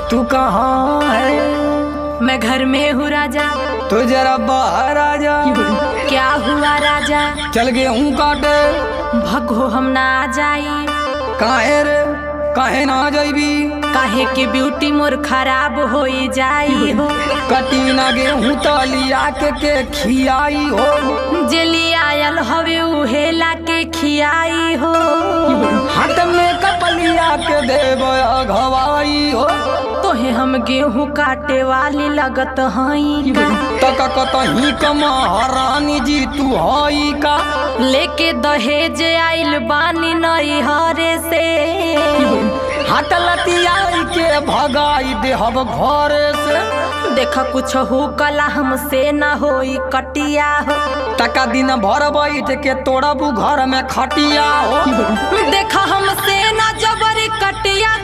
तू कहाँ है? मैं घर में हूँ राजा। तो जरा बाहर आ जा। क्या हुआ राजा? चल गेहूं काटे। भगो हम ना आ जाई। काहे रे, काहे ना जाइबी? काहे के ब्यूटी मोर खराब हो जाई हो। कटी ना गेहूं तलिया के खियाई हो। जेली आयल हवे उहेला के खियाई हो। हाथ में कपलिया के देव घवाई हो। तोहे हम गेहूं काटे वाली लगत हई का? तक कतही कमा रानी जी तू हई का? लेके दहेज आइल बानी नई हरे से। हाथ लतियाई के भगाई देहब घरे से। देखा कुछ हो कला हमसे ना होई कटिया हो। टका दिन भर बैठ के तोड़बू घर में खटिया हो। देखा हमसे ना जबरी कटिया